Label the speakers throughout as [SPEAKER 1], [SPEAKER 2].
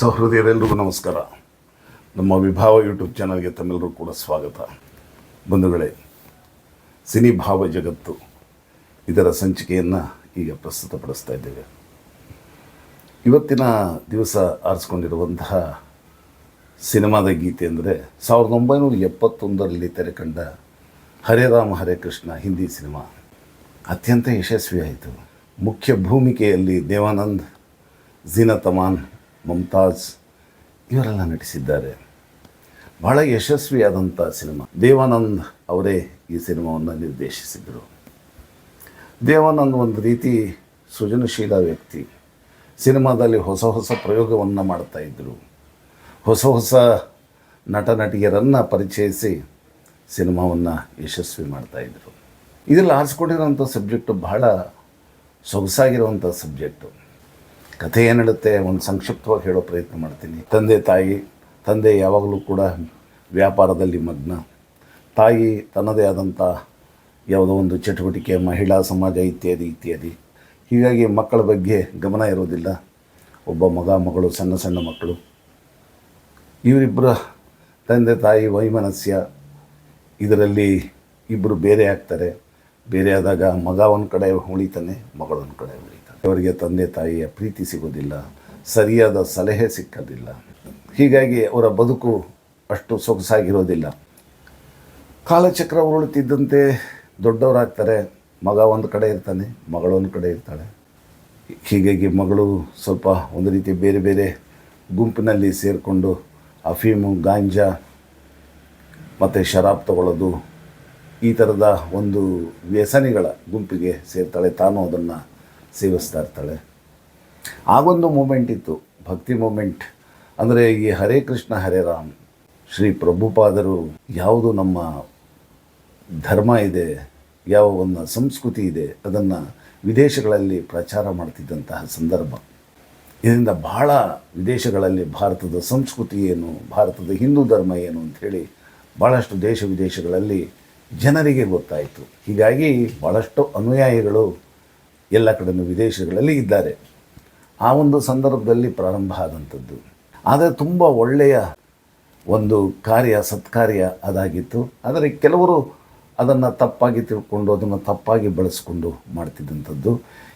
[SPEAKER 1] ಸಹೃದಯರೆಲ್ಲರಿಗೂ ನಮಸ್ಕಾರ. ನಮ್ಮ ವಿಭಾವ ಯೂಟ್ಯೂಬ್ ಚಾನಲ್ಗೆ ತಮ್ಮೆಲ್ಲರೂ ಕೂಡ ಸ್ವಾಗತ. ಬಂಧುಗಳೇ, ಸಿನಿ ಭಾವ ಜಗತ್ತು ಇದರ ಸಂಚಿಕೆಯನ್ನು ಈಗ ಪ್ರಸ್ತುತಪಡಿಸ್ತಾ ಇದ್ದೇವೆ. ಇವತ್ತಿನ ದಿವಸ ಆರಿಸ್ಕೊಂಡಿರುವಂತಹ ಸಿನಿಮಾದ ಗೀತೆ ಅಂದರೆ 1971ರಲ್ಲಿ ತೆರೆಕಂಡ ಹರೇ ರಾಮ ಹರೇ ಕೃಷ್ಣ ಹಿಂದಿ ಸಿನಿಮಾ ಅತ್ಯಂತ ಯಶಸ್ವಿಯಾಯಿತು. ಮುಖ್ಯ ಭೂಮಿಕೆಯಲ್ಲಿ ದೇವಾನಂದ್, ಝೀನತ್ ಅಮಾನ್, ಮುಮ್ತಾಜ್ ಇವರೆಲ್ಲ ನಟಿಸಿದ್ದಾರೆ. ಬಹಳ ಯಶಸ್ವಿಯಾದಂಥ ಸಿನಿಮಾ. ದೇವಾನಂದ್ ಅವರೇ ಈ ಸಿನಿಮಾವನ್ನು ನಿರ್ದೇಶಿಸಿದರು. ದೇವಾನಂದ್ ಒಂದು ರೀತಿ ಸೃಜನಶೀಲ ವ್ಯಕ್ತಿ. ಸಿನಿಮಾದಲ್ಲಿ ಹೊಸ ಹೊಸ ಪ್ರಯೋಗವನ್ನು ಮಾಡ್ತಾಯಿದ್ದರು. ಹೊಸ ಹೊಸ ನಟ ನಟಿಯರನ್ನು ಪರಿಚಯಿಸಿ ಸಿನಿಮಾವನ್ನು ಯಶಸ್ವಿ ಮಾಡ್ತಾಯಿದ್ರು. ಇದರಲ್ಲಿ ಆರಿಸ್ಕೊಂಡಿರೋಂಥ ಸಬ್ಜೆಕ್ಟು ಬಹಳ ಸೊಗಸಾಗಿರುವಂಥ ಸಬ್ಜೆಕ್ಟು. ಕಥೆ ಏನಿಡುತ್ತೆ ಒಂದು ಸಂಕ್ಷಿಪ್ತವಾಗಿ ಹೇಳೋ ಪ್ರಯತ್ನ ಮಾಡ್ತೀನಿ. ತಂದೆ ಯಾವಾಗಲೂ ಕೂಡ ವ್ಯಾಪಾರದಲ್ಲಿ ಮಗ್ನ. ತಾಯಿ ತನ್ನದೇ ಆದಂಥ ಯಾವುದೋ ಒಂದು ಚಟುವಟಿಕೆ, ಮಹಿಳಾ ಸಮಾಜ ಇತ್ಯಾದಿ. ಹೀಗಾಗಿ ಮಕ್ಕಳ ಬಗ್ಗೆ ಗಮನ ಇರೋದಿಲ್ಲ. ಒಬ್ಬ ಮಗಳು, ಸಣ್ಣ ಸಣ್ಣ ಮಕ್ಕಳು. ಇವರಿಬ್ಬರ ತಂದೆ ತಾಯಿ ವೈಮನಸ್ಯ. ಇದರಲ್ಲಿ ಇಬ್ಬರು ಬೇರೆ ಆಗ್ತಾರೆ. ಬೇರೆ ಆದಾಗ ಮಗ ಒಂದು ಕಡೆ ಉಳಿತಾನೆ, ಮಗಳೊಂದು ಕಡೆ ಉಳಿತಾನೆ. ಅವರಿಗೆ ತಂದೆ ತಾಯಿಯ ಪ್ರೀತಿ ಸಿಗೋದಿಲ್ಲ, ಸರಿಯಾದ ಸಲಹೆ ಸಿಕ್ಕೋದಿಲ್ಲ. ಹೀಗಾಗಿ ಅವರ ಬದುಕು ಅಷ್ಟು ಸೊಗಸಾಗಿರೋದಿಲ್ಲ. ಕಾಲಚಕ್ರ ಉರುಳುತ್ತಿದ್ದಂತೆ ದೊಡ್ಡವರಾಗ್ತಾರೆ. ಮಗ ಒಂದು ಕಡೆ ಇರ್ತಾನೆ, ಮಗಳೊಂದು ಕಡೆ ಇರ್ತಾಳೆ. ಹೀಗಾಗಿ ಮಗಳು ಸ್ವಲ್ಪ ಒಂದು ರೀತಿ ಬೇರೆ ಬೇರೆ ಗುಂಪಿನಲ್ಲಿ ಸೇರಿಕೊಂಡು ಅಫೀಮು, ಗಾಂಜಾ ಮತ್ತು ಶರಾಬ್ ತಗೊಳ್ಳೋದು, ಈ ಥರದ ಒಂದು ವ್ಯಸನಿಗಳ ಗುಂಪಿಗೆ ಸೇರ್ತಾಳೆ. ತಾನು ಅದನ್ನು ಸೇವಿಸ್ತಾ ಇರ್ತಾಳೆ. ಆಗೊಂದು ಮೂಮೆಂಟ್ ಇತ್ತು, ಭಕ್ತಿ ಮೂಮೆಂಟ್. ಅಂದರೆ ಈ ಹರೇ ಕೃಷ್ಣ ಹರೇ ರಾಮ್ ಶ್ರೀ ಪ್ರಭುಪಾದರು ಯಾವುದು ನಮ್ಮ ಧರ್ಮ ಇದೆ, ಯಾವ ಒಂದು ಸಂಸ್ಕೃತಿ ಇದೆ, ಅದನ್ನು ವಿದೇಶಗಳಲ್ಲಿ ಪ್ರಚಾರ ಮಾಡ್ತಿದ್ದಂತಹ ಸಂದರ್ಭ. ಇದರಿಂದ ಬಹಳ ವಿದೇಶಗಳಲ್ಲಿ ಭಾರತದ ಸಂಸ್ಕೃತಿ ಏನು, ಭಾರತದ ಹಿಂದೂ ಧರ್ಮ ಏನು ಅಂಥೇಳಿ ಭಾಳಷ್ಟು ದೇಶ ವಿದೇಶಗಳಲ್ಲಿ ಜನರಿಗೆ ಗೊತ್ತಾಯಿತು. ಹೀಗಾಗಿ ಭಾಳಷ್ಟು ಅನುಯಾಯಿಗಳು ಎಲ್ಲ ಕಡೆಯೂ ವಿದೇಶಗಳಲ್ಲಿ ಇದ್ದಾರೆ. ಆ ಒಂದು ಸಂದರ್ಭದಲ್ಲಿ ಪ್ರಾರಂಭ ಆದಂಥದ್ದು. ಆದರೆ ತುಂಬ ಒಳ್ಳೆಯ ಒಂದು ಸತ್ಕಾರ್ಯ ಅದಾಗಿತ್ತು. ಆದರೆ ಕೆಲವರು ಅದನ್ನು ತಪ್ಪಾಗಿ ತಿಳ್ಕೊಂಡು, ಅದನ್ನು ತಪ್ಪಾಗಿ ಬಳಸ್ಕೊಂಡು ಮಾಡ್ತಿದ್ದಂಥದ್ದು.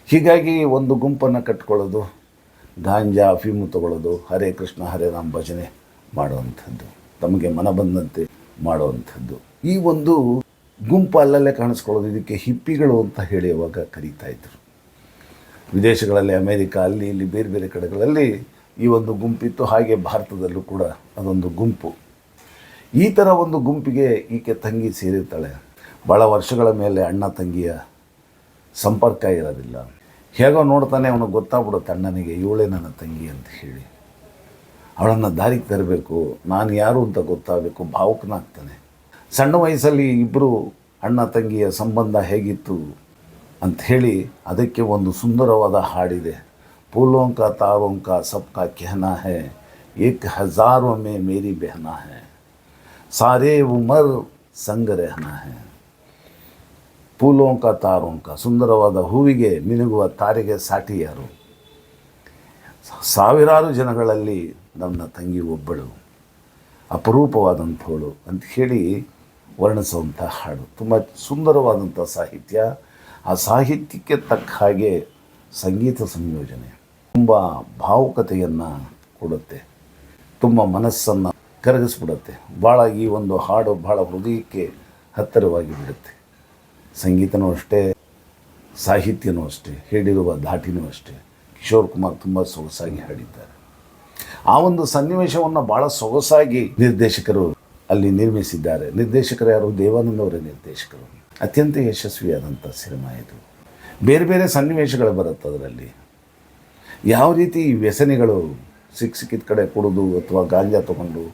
[SPEAKER 1] ಹೀಗಾಗಿ ಒಂದು ಗುಂಪನ್ನು ಕಟ್ಕೊಳ್ಳೋದು, ಗಾಂಜಾ ಅಫೀಮು ತಗೊಳ್ಳೋದು, ಹರೇ ಕೃಷ್ಣ ಹರೇ ರಾಮ್ ಭಜನೆ ಮಾಡುವಂಥದ್ದು, ತಮಗೆ ಮನ ಬಂದಂತೆ ಮಾಡುವಂಥದ್ದು. ಈ ಒಂದು ಗುಂಪು ಅಲ್ಲಲ್ಲೇ ಕಾಣಿಸ್ಕೊಳ್ಳೋದು. ಇದಕ್ಕೆ ಹಿಪ್ಪಿಗಳು ಅಂತ ಹೇಳಿ ಅವಾಗ ಕರೀತಾ ಇದ್ದರು. ವಿದೇಶಗಳಲ್ಲಿ, ಅಮೇರಿಕಾ, ಅಲ್ಲಿ ಇಲ್ಲಿ ಬೇರೆ ಬೇರೆ ಕಡೆಗಳಲ್ಲಿ ಈ ಒಂದು ಗುಂಪಿತ್ತು. ಹಾಗೆ ಭಾರತದಲ್ಲೂ ಕೂಡ ಅದೊಂದು ಗುಂಪು. ಈ ಥರ ಒಂದು ಗುಂಪಿಗೆ ಈಕೆ ತಂಗಿ ಸೇರಿರ್ತಾಳೆ. ಭಾಳ ವರ್ಷಗಳ ಮೇಲೆ ಅಣ್ಣ ತಂಗಿಯ ಸಂಪರ್ಕ ಇರೋದಿಲ್ಲ. ಹೇಗೋ ನೋಡ್ತಾನೆ ಅವನಿಗೆ ಗೊತ್ತಾಗ್ಬಿಡುತ್ತೆ ಅಣ್ಣನಿಗೆ, ಇವಳೇ ನನ್ನ ತಂಗಿ ಅಂತ ಹೇಳಿ. ಅವಳನ್ನು ದಾರಿಗೆ ತರಬೇಕು, ನಾನು ಯಾರು ಅಂತ ಗೊತ್ತಾಗಬೇಕು, ಭಾವುಕನಾಗ್ತಾನೆ. ಸಣ್ಣ ವಯಸ್ಸಲ್ಲಿ ಇಬ್ಬರು ಅಣ್ಣ ತಂಗಿಯ ಸಂಬಂಧ ಹೇಗಿತ್ತು ಅಂಥೇಳಿ ಅದಕ್ಕೆ ಒಂದು ಸುಂದರವಾದ ಹಾಡಿದೆ. ಫೂಲೋಂ ಕಾ ತಾರೋಂ ಕಾ ಸಬ್ಕಾ ಕೆಹನಾ ಹೈ, ಏಕ್ ಹಜಾರೋं में मेरी बहना है, सारे उम्र संग रहना है. ಫೂಲೋಂ ಕಾ ತಾರೋಂ ಕಾ, ಸುಂದರವಾದ ಹೂವಿಗೆ ಮಿನುಗುವ ತಾರೆಗೆ ಸಾಟಿ ಯಾರು? ಸಾವಿರಾರು ಜನಗಳಲ್ಲಿ ನನ್ನ ತಂಗಿ ಒಬ್ಬಳು, ಅಪರೂಪವಾದಂಥವಳು ಅಂತ ಹೇಳಿ ವರ್ಣಿಸುವಂಥ ಹಾಡು. ತುಂಬ ಸುಂದರವಾದಂಥ ಸಾಹಿತ್ಯ. ಆ ಸಾಹಿತ್ಯಕ್ಕೆ ತಕ್ಕ ಹಾಗೆ ಸಂಗೀತ ಸಂಯೋಜನೆ ತುಂಬ ಭಾವುಕತೆಯನ್ನು ಕೊಡುತ್ತೆ, ತುಂಬ ಮನಸ್ಸನ್ನು ಕರಗಿಸ್ಬಿಡುತ್ತೆ. ಭಾಳ ಈ ಒಂದು ಹಾಡು ಭಾಳ ಹೃದಯಕ್ಕೆ ಹತ್ತಿರವಾಗಿ ಬಿಡುತ್ತೆ. ಸಂಗೀತನೂ ಅಷ್ಟೇ, ಸಾಹಿತ್ಯನೂ ಅಷ್ಟೇ, ಹೇಳಿರುವ ಧಾಟಿನೂ ಅಷ್ಟೇ. ಕಿಶೋರ್ ಕುಮಾರ್ ತುಂಬ ಸೊಗಸಾಗಿ ಹಾಡಿದ್ದಾರೆ. ಆ ಒಂದು ಸನ್ನಿವೇಶವನ್ನು ಭಾಳ ಸೊಗಸಾಗಿ ನಿರ್ದೇಶಕರು ಅಲ್ಲಿ ನಿರ್ಮಿಸಿದ್ದಾರೆ. ನಿರ್ದೇಶಕರು ಯಾರು? ದೇವಾನಂದ್ ಅವರೇ ನಿರ್ದೇಶಕರು. ಅತ್ಯಂತ ಯಶಸ್ವಿಯಾದಂಥ ಸಿನಿಮಾ ಇದು. ಬೇರೆ ಬೇರೆ ಸನ್ನಿವೇಶಗಳು ಬರುತ್ತೆ ಅದರಲ್ಲಿ. ಯಾವ ರೀತಿ ವ್ಯಸನಿಗಳು ಸಿಕ್ಕಿದ ಕಡೆ ಕುಡಿದು ಅಥವಾ ಗಾಂಜಾ ತೊಗೊಂಡು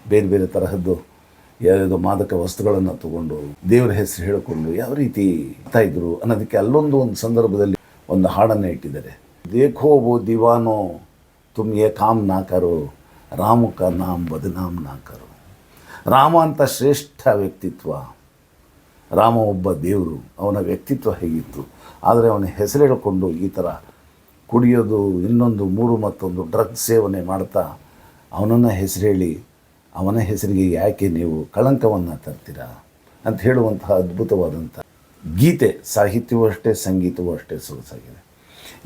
[SPEAKER 1] ಬೇರೆ ಬೇರೆ ತರಹದ್ದು ಯಾವುದೋ ಮಾದಕ ವಸ್ತುಗಳನ್ನು ತಗೊಂಡು ದೇವರ ಹೆಸರು ಹೇಳಿಕೊಂಡು ಯಾವ ರೀತಿ ಇದ್ರು ಅನ್ನೋದಕ್ಕೆ ಅಲ್ಲೊಂದು ಸಂದರ್ಭದಲ್ಲಿ ಒಂದು ಹಾಡನ್ನು ಇಟ್ಟಿದ್ದಾರೆ. ದೇಖೋ ವೋ ದಿವಾನೋ ತುಮ್ ಯೇ ಕಾಮ್ ನಾ ಕರೋ, ರಾಮ ಕಾ ನಾಮ್ ಬದನಾಮ್ ನಾ ಕರೋ. ರಾಮ ಅಂತ ಶ್ರೇಷ್ಠ ವ್ಯಕ್ತಿತ್ವ. ರಾಮ ಒಬ್ಬ ದೇವರು, ಅವನ ವ್ಯಕ್ತಿತ್ವ ಹೇಗಿತ್ತು. ಆದರೆ ಅವನ ಹೆಸರು ಹೇಳಿಕೊಂಡು ಈ ಥರ ಕುಡಿಯೋದು, ಇನ್ನೊಂದು ಮೂರು ಮತ್ತೊಂದು ಡ್ರಗ್ಸ್ ಸೇವನೆ ಮಾಡ್ತಾ ಅವನನ್ನು ಹೆಸರು ಹೇಳಿ ಅವನ ಹೆಸರಿಗೆ ಯಾಕೆ ನೀವು ಕಳಂಕವನ್ನು ತರ್ತೀರಾ ಅಂತ ಹೇಳುವಂತಹ ಅದ್ಭುತವಾದಂಥ ಗೀತೆ. ಸಾಹಿತ್ಯವೂ ಅಷ್ಟೇ, ಸಂಗೀತವೂ ಅಷ್ಟೇ ಸೊಗಸಾಗಿದೆ.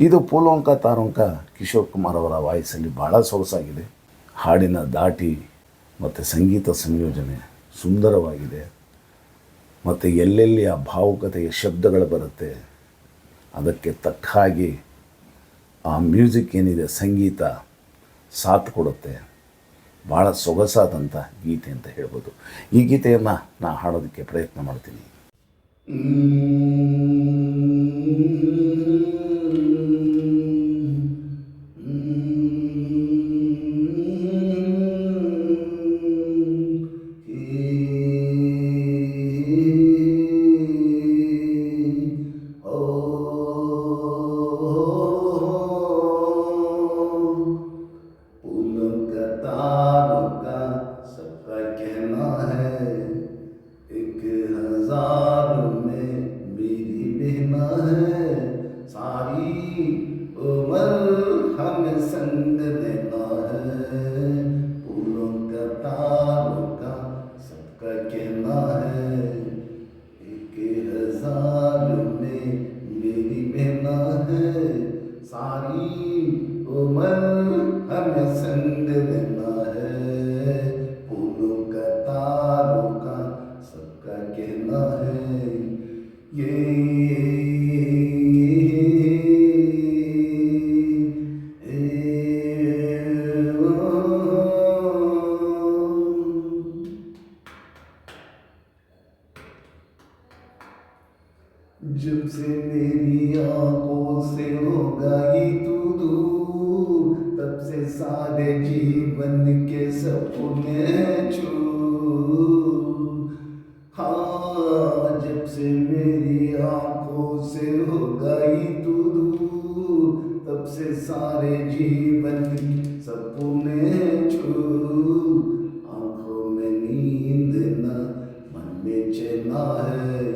[SPEAKER 1] ಇದು ಪೋಲೋಂಕ ತಾರೋಂಕ ಕಿಶೋರ್ ಕುಮಾರ್ ಅವರ ವಾಯ್ಸಲ್ಲಿ ಭಾಳ ಸೊಗಸಾಗಿದೆ. ಹಾಡಿನ ದಾಟಿ ಮತ್ತು ಸಂಗೀತ ಸಂಯೋಜನೆ ಸುಂದರವಾಗಿದೆ. ಮತ್ತು ಎಲ್ಲೆಲ್ಲಿ ಆ ಭಾವುಕತೆಯ ಶಬ್ದಗಳು ಬರುತ್ತೆ ಅದಕ್ಕೆ ತಕ್ಕ ಹಾಗೆ ಆ ಮ್ಯೂಸಿಕ್ ಏನಿದೆ, ಸಂಗೀತ ಸಾಥ್ ಕೊಡುತ್ತೆ. ಭಾಳ ಸೊಗಸಾದಂಥ ಗೀತೆ ಅಂತ ಹೇಳ್ಬೋದು. ಈ ಗೀತೆಯನ್ನು ನಾನು ಹಾಡೋದಕ್ಕೆ ಪ್ರಯತ್ನ ಮಾಡ್ತೀನಿ.
[SPEAKER 2] हमें संग लेना है, फूलों का तारों का सबका कहना है, 1000 में मेरी बहना है, सारी उम्र हमें संग लेना है, फूलों का तारों का सबका कहना है। ये जब से मेरी आंखों से हो गई तू दूर, तब से सारे जीवन के सपने चूर। हाँ, जब से मेरी आंखों से हो गई तू दूर, तब से सारे जीवन के सपने चूर। आंखों में नींद न, मन में चैना है,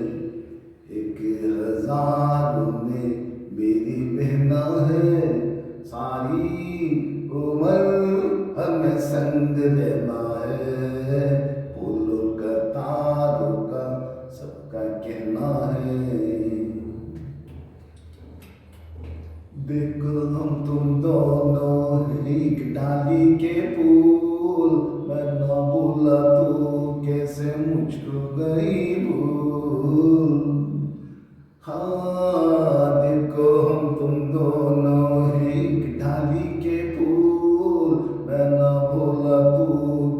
[SPEAKER 2] 1000 में मेरी बहना है, सारी उम्र हमें संग लेना है, फूलों का तारों का सबका कहना है। देखो हम तुम दोनों एक डाली के फूल, मैं ना बोला तो कैसे मुझको गई भूल। हाँ, देखो हम तुम दोनों एक डाली के फूल, मैं ना बोला तू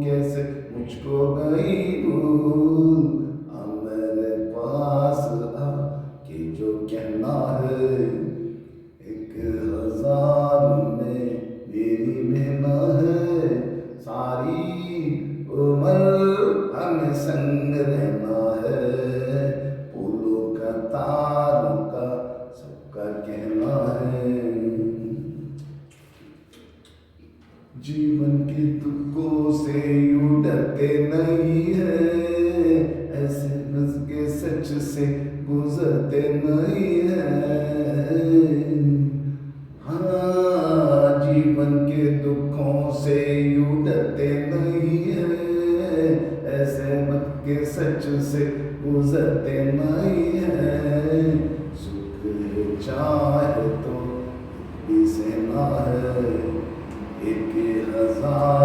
[SPEAKER 2] कैसे मुझको गई भूल। अब मेरे पास आ के जो कहना है, 1000 में मेरी बहना है, सारी उम्र हमें संग रहना है, फूलों का तारों का सबका कहना है। जीवन के दुखों से यूं डरते नहीं है, ऐसे हंस के सच से गुजरते नहीं है। हाँ, जीवन के दुखों से यूं डरते नहीं है, ऐसे मत के सच से गुजरते नहीं है। सुख है चाहे तो भी सहना है, 1000